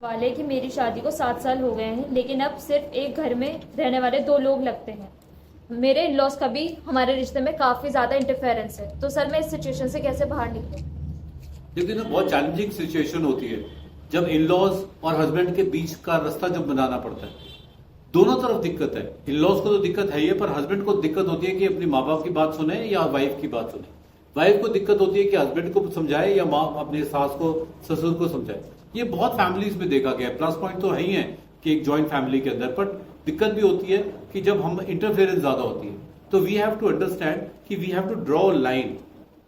वाले कि मेरी शादी को 7 साल हो गए हैं, लेकिन अब सिर्फ एक घर में रहने वाले 2 लोग लगते हैं। मेरे इन लॉज का भी हमारे रिश्ते में काफी ज्यादा इंटरफेरेंस है। तो सर, मैं इस सिचुएशन से कैसे बाहर निकलूं? देखिए ना, बहुत चैलेंजिंग सिचुएशन होती है जब इन लॉज और हस्बैंड के बीच का रास्ता जब बनाना पड़ता है। दोनों तरफ दिक्कत है। इन लॉज को तो दिक्कत है ही है, पर हस्बैंड को दिक्कत होती है कि अपनी माँ बाप की बात सुने या वाइफ की बात सुने। वाइफ को दिक्कत होती है कि हस्बैंड को समझाए या माँ अपने सास को, ससुर को समझाए। ये बहुत फैमिलीज में देखा गया है। प्लस पॉइंट तो है ही है कि एक जॉइंट फैमिली के अंदर, पर दिक्कत भी होती है कि जब हम इंटरफेरेंस ज्यादा होती है। तो वी हैव टू अंडरस्टैंड कि we have to draw line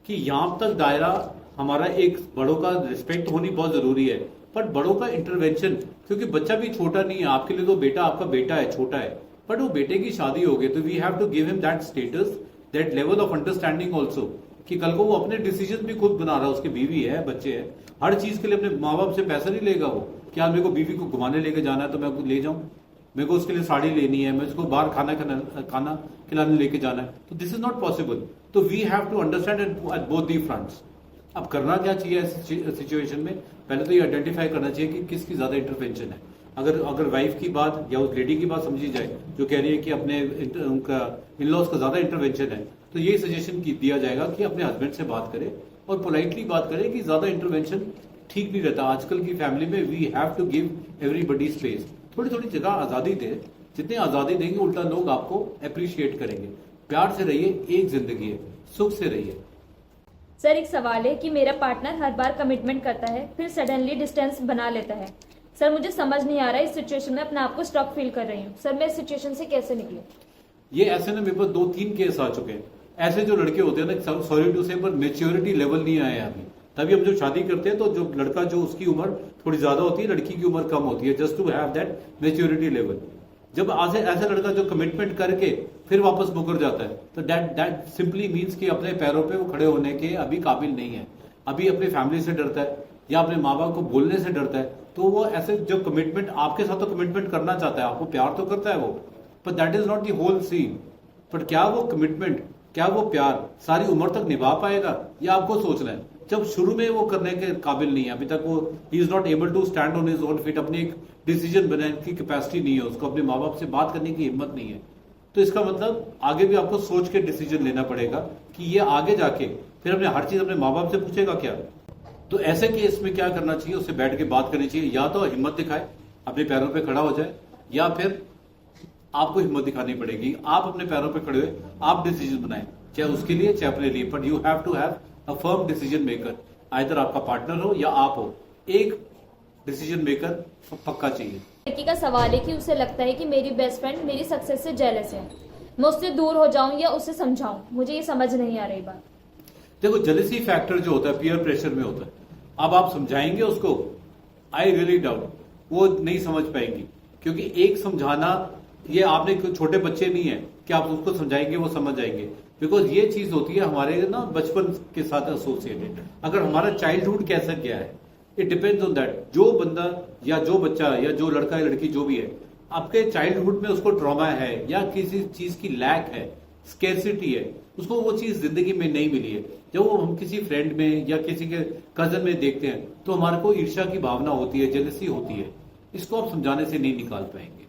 कि यहां तक दायरा हमारा, एक बड़ों का रिस्पेक्ट होनी बहुत जरूरी है, पर बड़ों का इंटरवेंशन, क्योंकि बच्चा भी छोटा नहीं है आपके लिए, तो बेटा आपका बेटा है, छोटा है, बट वो बेटे की शादी हो गई, तो we have to give him that status, that level of understanding also, कि कल को वो अपने डिसीजन भी खुद बना रहा है। उसकी बीवी है, बच्चे है, हर चीज के लिए अपने माँ बाप से पैसा नहीं लेगा वो। क्या मेरे को बीवी को घुमाने लेके जाना है तो मैं ले जाऊं, मेरे को उसके लिए साड़ी लेनी है, मैं उसको बाहर खाना खिलाने लेके जाना है, तो दिस इज नॉट पॉसिबल। तो we have to understand at both the fronts. अब करना क्या चाहिए इस सिचुएशन में? पहले तो ये आइडेंटिफाई करना चाहिए कि किसकी ज्यादा इंटरवेंशन है। अगर वाइफ की बात या उस लेडी की बात समझी जाए जो कह रही है कि अपने उनका इन लॉज का ज्यादा इंटरवेंशन है, तो ये सजेशन दिया जाएगा कि अपने हस्बैंड से बात करें और पोलाइटली बात करें कि ज्यादा इंटरवेंशन ठीक नहीं रहता। आजकल की फैमिली में we have to give everybody space. थोड़ी थोड़ी जगह आजादी दे, जितनी आजादी देंगे उल्टा लोग आपको अप्रिशिएट करेंगे। प्यार से रहिए, एक जिंदगी है, सुख से रहिए। सर, एक सवाल है कि मेरा पार्टनर हर बार कमिटमेंट करता है, फिर सडनली डिस्टेंस बना लेता है। सर, मुझे समझ नहीं आ रहा है, इस सिचुएशन में अपने आप को स्टक फील कर रही हूँ। सर, मैं इस सिचुएशन से कैसे निकलूं? ये ऐसे ना, मेरे पास 2-3 केस आ चुके हैं। ऐसे जो लड़के होते हैं ना, सॉरी टू से, पर मेच्योरिटी लेवल नहीं आया अभी। तभी हम जो शादी करते हैं, तो जो लड़का, जो उसकी उम्र थोड़ी ज्यादा होती है, लड़की की उम्र कम होती है, just to have that maturity level. जब ऐसा लड़का जो कमिटमेंट करके फिर वापस मुकर जाता है, तो दैट सिंपली मीन्स कि अपने पैरों पे वो खड़े होने के अभी काबिल नहीं है। अभी अपनी फैमिली से डरता है या अपने माँ बाप को बोलने से डरता है। तो वो ऐसे जो कमिटमेंट आपके साथ, तो कमिटमेंट करना चाहता है, आपको प्यार तो करता है वो, पर that is not the whole scene. पर क्या वो कमिटमेंट, क्या वो प्यार सारी उम्र तक निभा पाएगा, या आपको सोचना है जब शुरू में वो करने के काबिल नहीं है, अभी तक वो ही is not able to stand on his own feet, अपनी एक डिसीजन बनाने की कैपेसिटी नहीं है उसको, अपने माँ बाप से बात करने की हिम्मत नहीं है। तो इसका मतलब आगे भी आपको सोच के डिसीजन लेना पड़ेगा कि ये आगे जाके फिर अपने हर चीज अपने माँ बाप से पूछेगा क्या। तो ऐसे केस में क्या करना चाहिए? उससे बैठ के बात करनी चाहिए। या तो हिम्मत दिखाए, अपने पैरों पे खड़ा हो जाए, या फिर आपको हिम्मत दिखानी पड़ेगी, आप अपने पैरों पे खड़े हुए आप डिसीजन बनाए, चाहे उसके लिए चाहे अपने लिए, but you have to have a firm decision maker. Either आपका पार्टनर हो या आप हो, एक डिसीजन मेकर पक्का चाहिए। लड़की का सवाल है कि उसे लगता है कि मेरी बेस्ट फ्रेंड मेरी सक्सेस से जेलस है। मैं उससे दूर हो जाऊं या उसे समझाऊं? मुझे ये समझ नहीं आ रही बात। देखो, जेलसी फैक्टर जो होता है पीयर प्रेशर में होता है। अब आप समझाएंगे उसको, आई रियली डाउट वो नहीं समझ पाएंगी, क्योंकि एक समझाना, ये आपने छोटे बच्चे नहीं है कि आप उसको समझाएंगे वो समझ जाएंगे। बिकॉज ये चीज होती है हमारे ना बचपन के साथ एसोसिएटेड। अगर हमारा चाइल्डहुड कैसा क्या है, इट डिपेंड्स ऑन दैट। जो बंदा या जो बच्चा या जो लड़का या लड़की जो भी है, आपके चाइल्डहुड में उसको ट्रॉमा है या किसी चीज की लैक है, स्केर्सिटी है, उसको वो चीज जिंदगी में नहीं मिली है, जब वो हम किसी फ्रेंड में या किसी के कजन में देखते हैं, तो हमारे को ईर्ष्या की भावना होती है, जेलसी होती है। इसको आप समझाने से नहीं निकाल पाएंगे।